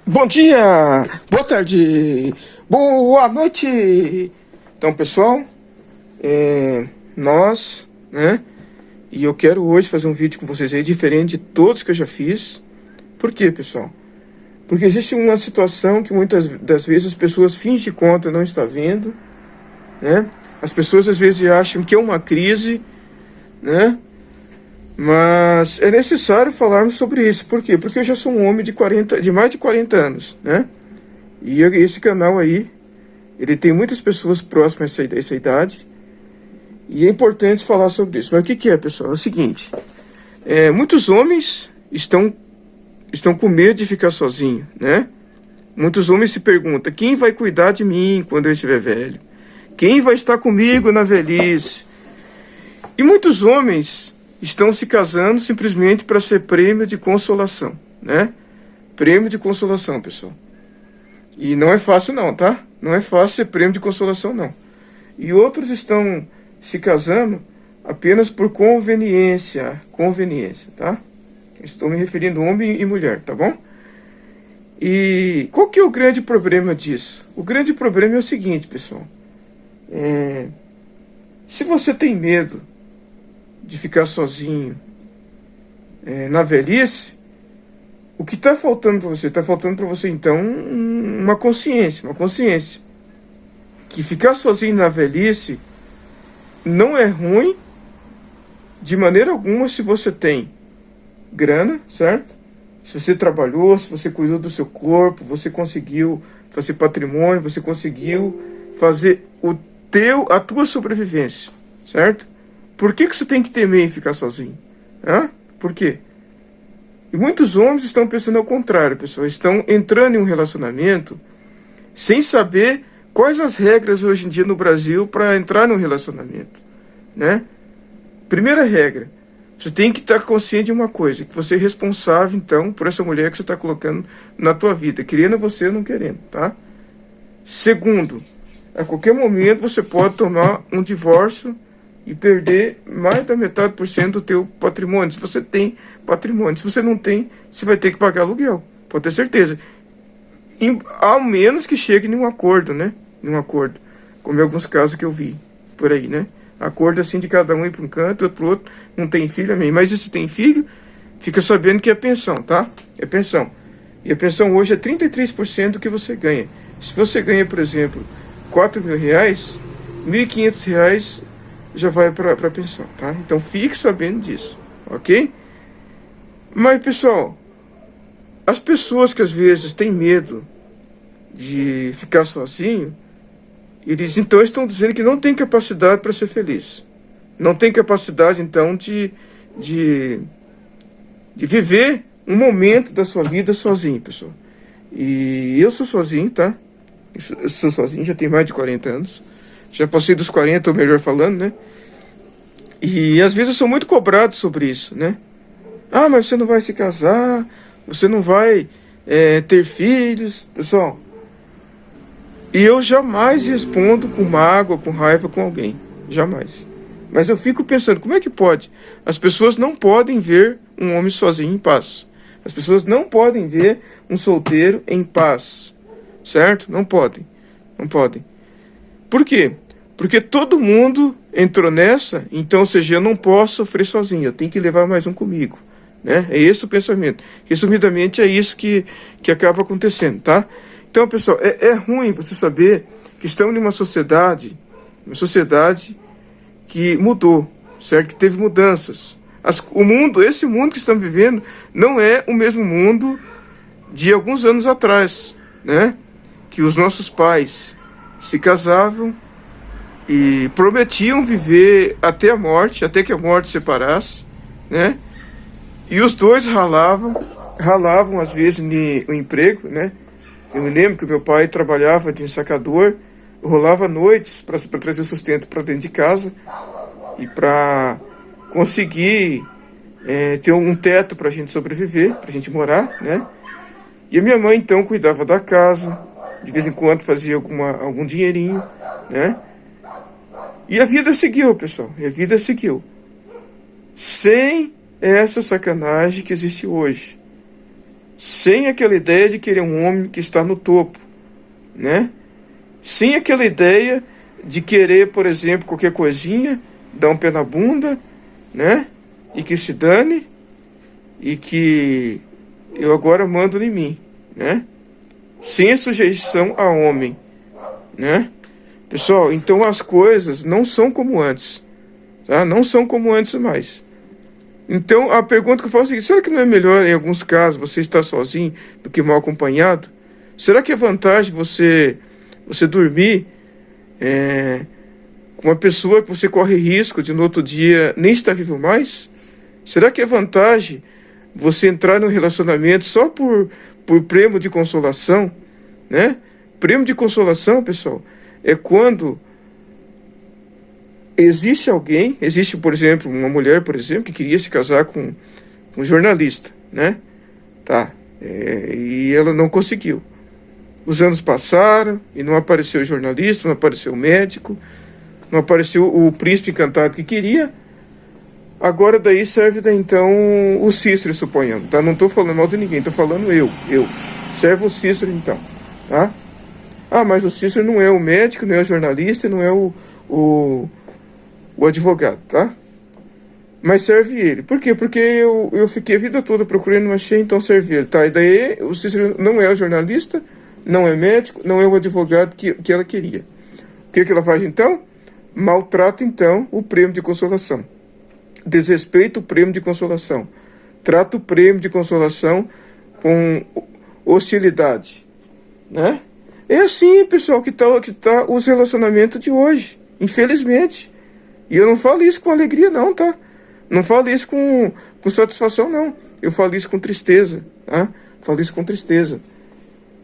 Bom dia, boa tarde, boa noite. Então, pessoal, e eu quero hoje fazer um vídeo com vocês aí diferente de todos que eu já fiz. Por quê, pessoal? Porque existe uma situação que muitas das vezes as pessoas fingem de conta não está vendo, né? As pessoas às vezes acham que é uma crise, né? Mas é necessário falarmos sobre isso. Por quê? Porque eu já sou um homem de mais de 40 anos, né? E esse canal aí, ele tem muitas pessoas próximas a essa idade. E é importante falar sobre isso. Mas o que é, pessoal? É o seguinte. Muitos homens estão com medo de ficar sozinho, né? Muitos homens se perguntam: quem vai cuidar de mim quando eu estiver velho? Quem vai estar comigo na velhice? E muitos homens estão se casando simplesmente para ser prêmio de consolação, né? Prêmio de consolação, pessoal. E não é fácil não, tá? Não é fácil ser prêmio de consolação, não. E outros estão se casando apenas por conveniência, tá? Estou me referindo a homem e mulher, tá bom? E qual que é o grande problema disso? O grande problema é o seguinte, pessoal. Se você tem medo de ficar sozinho na velhice, o que está faltando para você? Está faltando para você, então, uma consciência. Que ficar sozinho na velhice não é ruim de maneira alguma se você tem grana, certo? Se você trabalhou, se você cuidou do seu corpo, você conseguiu fazer patrimônio, você conseguiu fazer a tua sobrevivência, certo? Por que você tem que temer em ficar sozinho? Por quê? E muitos homens estão pensando ao contrário, pessoal. Estão entrando em um relacionamento sem saber quais as regras hoje em dia no Brasil para entrar num relacionamento, né? Primeira regra: você tem que estar consciente de uma coisa, que você é responsável, então, por essa mulher que você está colocando na tua vida, querendo você ou não querendo, tá? Segundo, a qualquer momento você pode tomar um divórcio e perder mais da metade por cento do teu patrimônio, se você tem patrimônio. Se você não tem, você vai ter que pagar aluguel, pode ter certeza. Ao menos que chegue em um acordo, né? Em um acordo, como em alguns casos que eu vi por aí, né? Acordo assim de cada um ir para um canto, outro para o outro. Não tem filho, amém. Mas se tem filho, fica sabendo que é pensão, tá? É pensão. E a pensão hoje é 33% do que você ganha. Se você ganha, por exemplo, R$4.000, R$1.500 já vai para a pensão, tá? Então fique sabendo disso, ok? Mas, pessoal, as pessoas que às vezes têm medo de ficar sozinho, eles então estão dizendo que não tem capacidade para ser feliz. Não tem capacidade, então, de viver um momento da sua vida sozinho, pessoal. E eu sou sozinho, tá? Eu sou sozinho, já tenho mais de 40 anos. Já passei dos 40, ou melhor falando, né? E às vezes eu sou muito cobrado sobre isso, né? Mas você não vai se casar, você não vai ter filhos, pessoal. E eu jamais respondo com mágoa, com raiva com alguém. Jamais. Mas eu fico pensando, como é que pode? As pessoas não podem ver um homem sozinho em paz. As pessoas não podem ver um solteiro em paz. Certo? Não podem. Não podem. Por quê? Porque todo mundo entrou nessa, então, ou seja, eu não posso sofrer sozinho, eu tenho que levar mais um comigo, né? É esse o pensamento. Resumidamente, é isso que acaba acontecendo, tá? Então, pessoal, é ruim você saber que estamos em uma sociedade que mudou, certo? Que teve mudanças. Esse mundo que estamos vivendo não é o mesmo mundo de alguns anos atrás, né? Que os nossos pais se casavam e prometiam viver até a morte, até que a morte separasse, né? E os dois ralavam às vezes no emprego, né? Eu me lembro que o meu pai trabalhava de ensacador, rolava noites para trazer sustento para dentro de casa e para conseguir ter um teto para a gente sobreviver, para a gente morar, né? E a minha mãe então cuidava da casa, de vez em quando fazia algum dinheirinho, né? E a vida seguiu, pessoal. E a vida seguiu. Sem essa sacanagem que existe hoje. Sem aquela ideia de querer um homem que está no topo, né? Sem aquela ideia de querer, por exemplo, qualquer coisinha, dar um pé na bunda, né? E que se dane, e que eu agora mando em mim, né? Sem a sujeição a homem, né? Pessoal, então as coisas não são como antes, tá? Não são como antes mais. Então a pergunta que eu faço é a seguinte: será que não é melhor, em alguns casos, você estar sozinho do que mal acompanhado? Será que é vantagem você dormir com uma pessoa que você corre risco de no outro dia nem estar vivo mais? Será que é vantagem você entrar num relacionamento só por prêmio de consolação, né? Prêmio de consolação, pessoal, é quando existe, por exemplo, uma mulher, por exemplo, que queria se casar com um jornalista, né? Tá, e ela não conseguiu. Os anos passaram e não apareceu o jornalista, não apareceu o médico, não apareceu o príncipe encantado que queria. Agora daí serve então o Cícero, suponhamos, tá? Não estou falando mal de ninguém, estou falando eu. Serve o Cícero então, tá? Ah, mas o Cícero não é o médico, não é o jornalista, não é o advogado, tá? Mas serve ele. Por quê? Porque eu fiquei a vida toda procurando, não achei, então serve ele, tá? E daí o Cícero não é o jornalista, não é médico, não é o advogado que ela queria. O que ela faz então? Maltrata então o prêmio de consolação. Desrespeita o prêmio de consolação. Trata o prêmio de consolação com hostilidade, né? É assim, pessoal, que tá os relacionamentos de hoje, infelizmente. E eu não falo isso com alegria, não, tá? Não falo isso com satisfação, não. Eu falo isso com tristeza, tá? Falo isso com tristeza.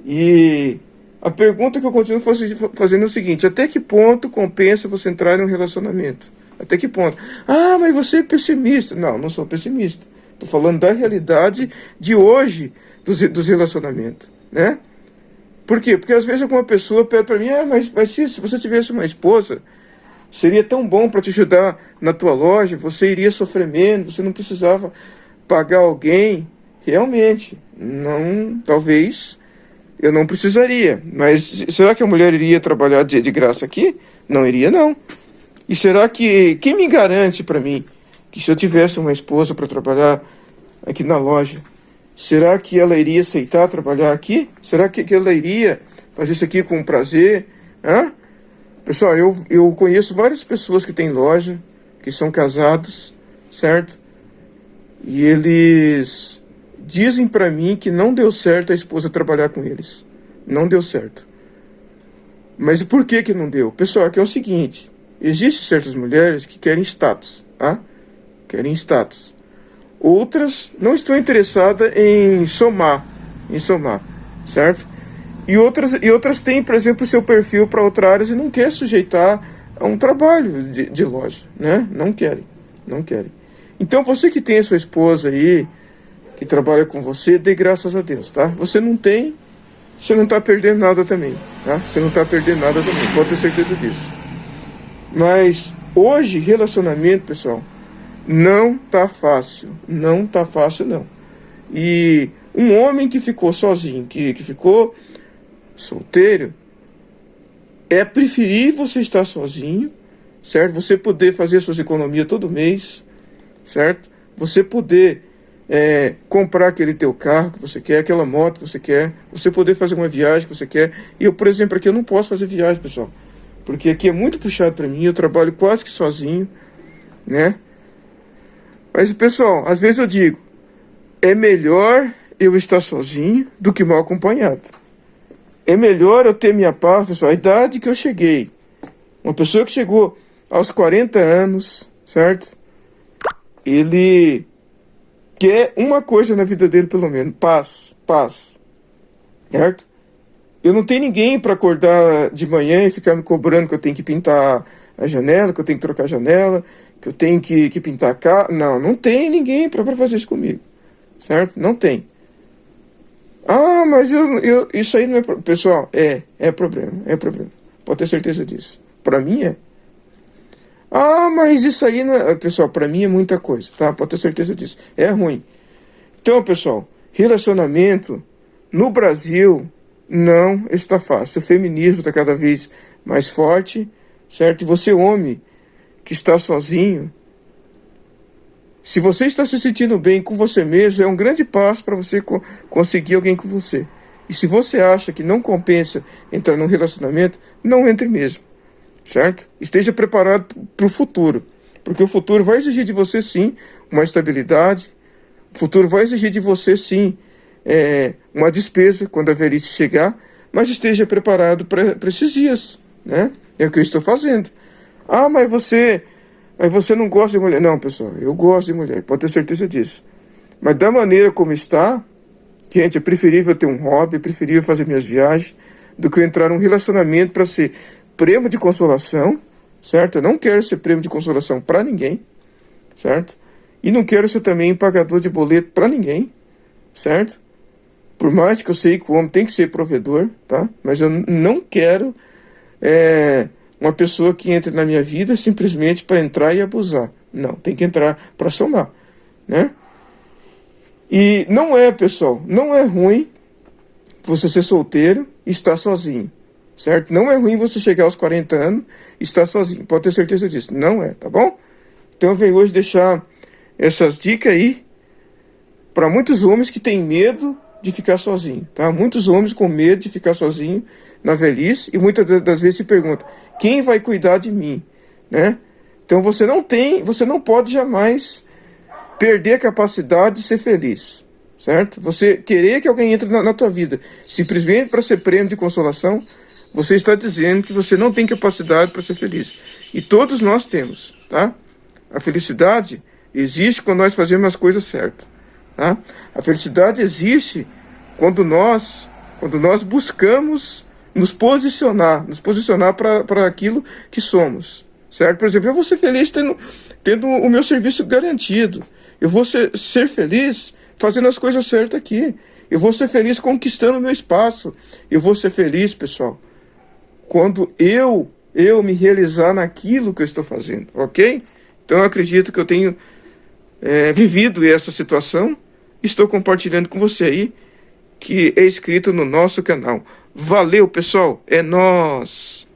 E a pergunta que eu continuo fazendo é o seguinte: até que ponto compensa você entrar em um relacionamento? Até que ponto? Ah, mas você é pessimista. Não, não sou pessimista. Estou falando da realidade de hoje dos relacionamentos, né? Por quê? Porque às vezes alguma pessoa pede para mim: mas se você tivesse uma esposa, seria tão bom para te ajudar na tua loja, você iria sofrer menos, você não precisava pagar alguém. Realmente, não, talvez eu não precisaria. Mas será que a mulher iria trabalhar de graça aqui? Não iria, não. E será que, quem me garante para mim que se eu tivesse uma esposa para trabalhar aqui na loja, será que ela iria aceitar trabalhar aqui? Será que ela iria fazer isso aqui com prazer? Hã? Pessoal, eu conheço várias pessoas que têm loja, que são casados, certo? E eles dizem para mim que não deu certo a esposa trabalhar com eles. Não deu certo. Mas por que não deu? Pessoal, aqui é o seguinte: existem certas mulheres que querem status, tá? Querem status. Outras não estão interessadas em somar, certo? E outras têm, por exemplo, o seu perfil para outras áreas e não quer sujeitar a um trabalho de loja, né? Não querem. Então você que tem a sua esposa aí, que trabalha com você, dê graças a Deus, tá? Você não tem, você não está perdendo nada também, tá? Você não está perdendo nada também, pode ter certeza disso. Mas hoje, relacionamento, pessoal, não tá fácil. Não tá fácil, não. E um homem que ficou sozinho, que ficou solteiro, é preferir você estar sozinho, certo? Você poder fazer suas economias todo mês, certo? Você poder comprar aquele teu carro que você quer, aquela moto que você quer, você poder fazer uma viagem que você quer. E eu, por exemplo, aqui eu não posso fazer viagem, pessoal, porque aqui é muito puxado para mim, eu trabalho quase que sozinho, né? Mas, pessoal, às vezes eu digo, é melhor eu estar sozinho do que mal acompanhado. É melhor eu ter minha paz, pessoal, a idade que eu cheguei. Uma pessoa que chegou aos 40 anos, certo? Ele quer uma coisa na vida dele, pelo menos, paz, certo? Eu não tenho ninguém para acordar de manhã e ficar me cobrando que eu tenho que pintar a janela, que eu tenho que trocar a janela, que eu tenho que pintar a casa. Não tem ninguém para fazer isso comigo, certo? Não tem. Ah, mas isso aí não é... Pessoal, é problema. Pode ter certeza disso. Para mim é. Ah, mas isso aí, não é... Pessoal, para mim é muita coisa, tá? Pode ter certeza disso. É ruim. Então, pessoal, relacionamento no Brasil não está fácil. O feminismo está cada vez mais forte, certo? E você, homem, que está sozinho, se você está se sentindo bem com você mesmo, é um grande passo para você conseguir alguém com você. E se você acha que não compensa entrar num relacionamento, não entre mesmo, certo? Esteja preparado para o futuro, porque o futuro vai exigir de você, sim, uma estabilidade. O futuro vai exigir de você, sim, uma despesa quando a velhice chegar, mas esteja preparado para esses dias, né? É o que eu estou fazendo. Ah, mas você não gosta de mulher. Não, pessoal, eu gosto de mulher, pode ter certeza disso. Mas da maneira como está, gente, é preferível ter um hobby, é preferível fazer minhas viagens, do que eu entrar num relacionamento para ser prêmio de consolação, certo? Eu não quero ser prêmio de consolação para ninguém, certo? E não quero ser também pagador de boleto para ninguém, certo? Por mais que eu sei que o homem tem que ser provedor, tá? Mas eu não quero uma pessoa que entre na minha vida simplesmente para entrar e abusar. Não, tem que entrar para somar, né? E não é, pessoal, não é ruim você ser solteiro e estar sozinho, certo? Não é ruim você chegar aos 40 anos e estar sozinho, pode ter certeza disso. Não é, tá bom? Então eu venho hoje deixar essas dicas aí para muitos homens que têm medo de ficar sozinho, tá? Muitos homens com medo de ficar sozinho na velhice e muitas das vezes se perguntam: quem vai cuidar de mim, né? Então você não pode jamais perder a capacidade de ser feliz, certo? Você querer que alguém entre na tua vida simplesmente para ser prêmio de consolação, você está dizendo que você não tem capacidade para ser feliz. E todos nós temos, tá? A felicidade existe quando nós fazemos as coisas certas, tá? A felicidade existe quando nós buscamos nos posicionar para aquilo que somos, certo? Por exemplo, eu vou ser feliz tendo o meu serviço garantido. Eu vou ser feliz fazendo as coisas certas aqui. Eu vou ser feliz conquistando o meu espaço. Eu vou ser feliz, pessoal, quando eu me realizar naquilo que eu estou fazendo, ok? Então eu acredito que eu tenho vivido essa situação. Estou compartilhando com você aí, que é inscrito no nosso canal. Valeu, pessoal, é nóis!